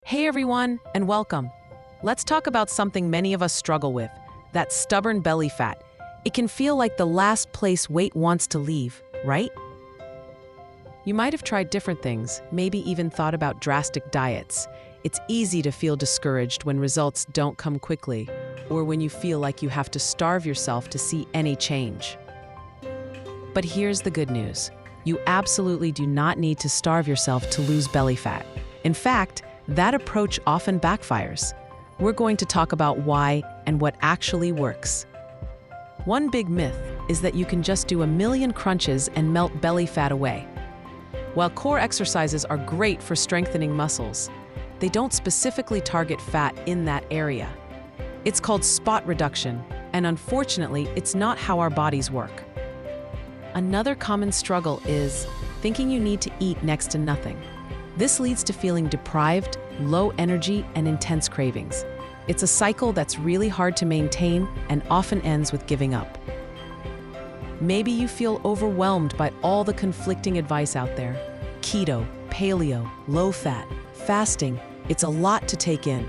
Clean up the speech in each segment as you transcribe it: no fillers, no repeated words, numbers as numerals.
Hey everyone, and welcome. Let's talk about something many of us struggle with, that stubborn belly fat. It can feel like the last place weight wants to leave, right? You might have tried different things, maybe even thought about drastic diets. It's easy to feel discouraged when results don't come quickly, or when you feel like you have to starve yourself to see any change. But here's the good news. You absolutely do not need to starve yourself to lose belly fat. In fact, that approach often backfires. We're going to talk about why and what actually works. One big myth is that you can just do a million crunches and melt belly fat away. While core exercises are great for strengthening muscles, they don't specifically target fat in that area. It's called spot reduction, and unfortunately, it's not how our bodies work. Another common struggle is thinking you need to eat next to nothing. This leads to feeling deprived, low energy, and intense cravings. It's a cycle that's really hard to maintain and often ends with giving up. Maybe you feel overwhelmed by all the conflicting advice out there. Keto, paleo, low fat, fasting, it's a lot to take in.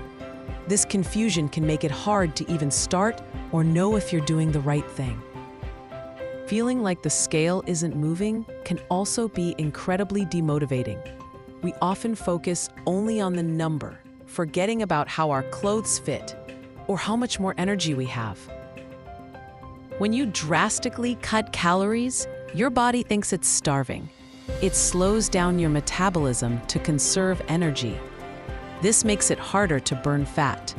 This confusion can make it hard to even start or know if you're doing the right thing. Feeling like the scale isn't moving can also be incredibly demotivating. We often focus only on the number, forgetting about how our clothes fit or how much more energy we have. When you drastically cut calories, your body thinks it's starving. It slows down your metabolism to conserve energy. This makes it harder to burn fat.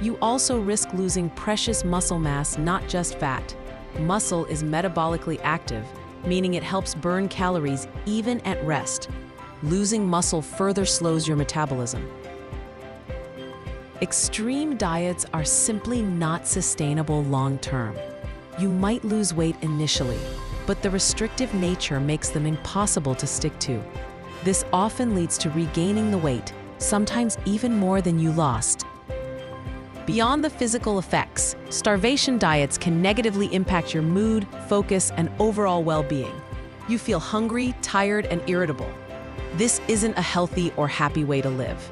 You also risk losing precious muscle mass, not just fat. Muscle is metabolically active, meaning it helps burn calories even at rest. Losing muscle further slows your metabolism. Extreme diets are simply not sustainable long-term. You might lose weight initially, but the restrictive nature makes them impossible to stick to. This often leads to regaining the weight, sometimes even more than you lost. Beyond the physical effects, starvation diets can negatively impact your mood, focus, and overall well-being. You feel hungry, tired, and irritable. This isn't a healthy or happy way to live.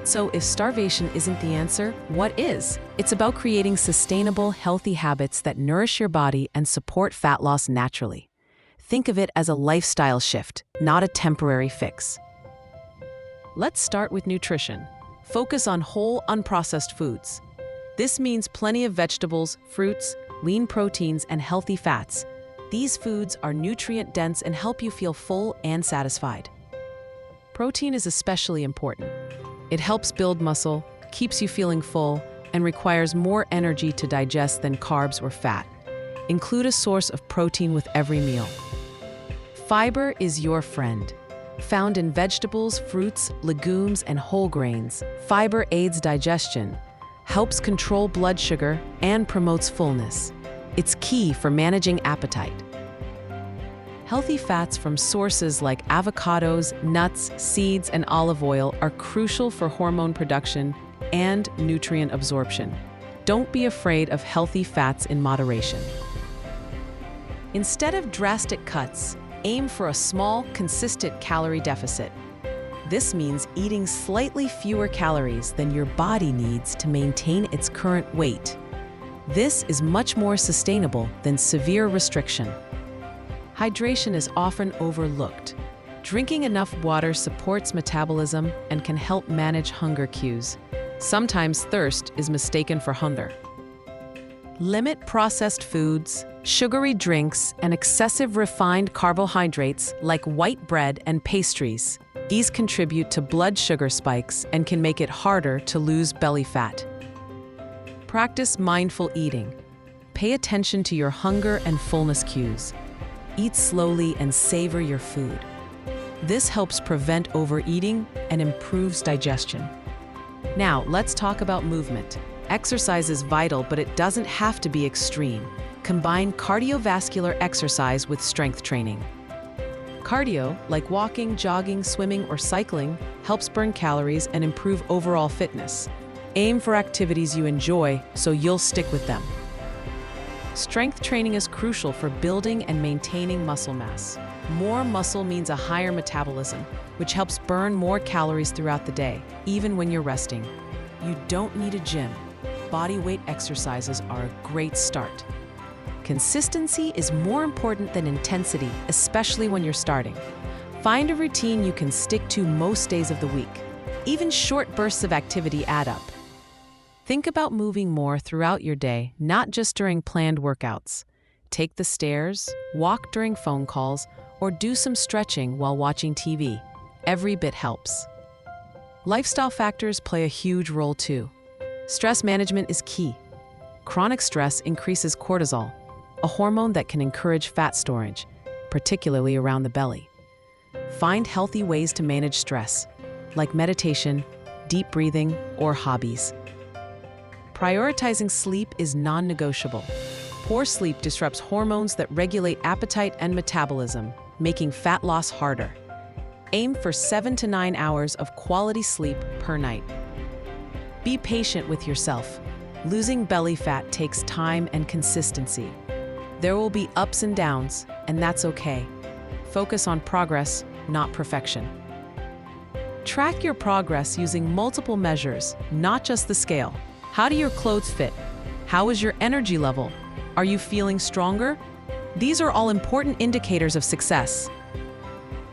So if starvation isn't the answer, what is? It's about creating sustainable, healthy habits that nourish your body and support fat loss naturally. Think of it as a lifestyle shift, not a temporary fix. Let's start with nutrition. Focus on whole, unprocessed foods. This means plenty of vegetables, fruits, lean proteins, and healthy fats. These foods are nutrient-dense and help you feel full and satisfied. Protein is especially important. It helps build muscle, keeps you feeling full, and requires more energy to digest than carbs or fat. Include a source of protein with every meal. Fiber is your friend. Found in vegetables, fruits, legumes, and whole grains, fiber aids digestion, helps control blood sugar, and promotes fullness. It's key for managing appetite. Healthy fats from sources like avocados, nuts, seeds, and olive oil are crucial for hormone production and nutrient absorption. Don't be afraid of healthy fats in moderation. Instead of drastic cuts, aim for a small, consistent calorie deficit. This means eating slightly fewer calories than your body needs to maintain its current weight. This is much more sustainable than severe restriction. Hydration is often overlooked. Drinking enough water supports metabolism and can help manage hunger cues. Sometimes thirst is mistaken for hunger. Limit processed foods, sugary drinks, and excessive refined carbohydrates like white bread and pastries. These contribute to blood sugar spikes and can make it harder to lose belly fat. Practice mindful eating. Pay attention to your hunger and fullness cues. Eat slowly and savor your food. This helps prevent overeating and improves digestion. Now, let's talk about movement. Exercise is vital, but it doesn't have to be extreme. Combine cardiovascular exercise with strength training. Cardio, like walking, jogging, swimming, or cycling, helps burn calories and improve overall fitness. Aim for activities you enjoy so you'll stick with them. Strength training is crucial for building and maintaining muscle mass. More muscle means a higher metabolism, which helps burn more calories throughout the day, even when you're resting. You don't need a gym. Body weight exercises are a great start. Consistency is more important than intensity, especially when you're starting. Find a routine you can stick to most days of the week. Even short bursts of activity add up. Think about moving more throughout your day, not just during planned workouts. Take the stairs, walk during phone calls, or do some stretching while watching TV. Every bit helps. Lifestyle factors play a huge role too. Stress management is key. Chronic stress increases cortisol, a hormone that can encourage fat storage, particularly around the belly. Find healthy ways to manage stress, like meditation, deep breathing, or hobbies. Prioritizing sleep is non-negotiable. Poor sleep disrupts hormones that regulate appetite and metabolism, making fat loss harder. Aim for 7 to 9 hours of quality sleep per night. Be patient with yourself. Losing belly fat takes time and consistency. There will be ups and downs, and that's okay. Focus on progress, not perfection. Track your progress using multiple measures, not just the scale. How do your clothes fit? How is your energy level? Are you feeling stronger? These are all important indicators of success.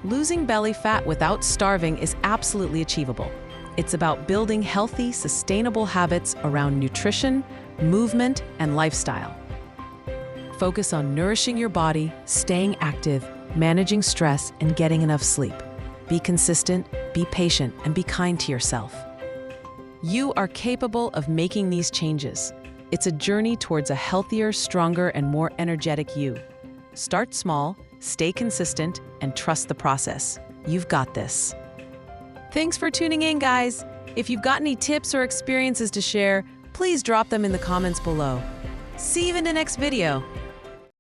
Losing belly fat without starving is absolutely achievable. It's about building healthy, sustainable habits around nutrition, movement, and lifestyle. Focus on nourishing your body, staying active, managing stress, and getting enough sleep. Be consistent, be patient, and be kind to yourself. You are capable of making these changes. It's a journey towards a healthier, stronger, and more energetic you. Start small, stay consistent, and trust the process. You've got this. Thanks for tuning in, guys. If you've got any tips or experiences to share, please drop them in the comments below. See you in the next video.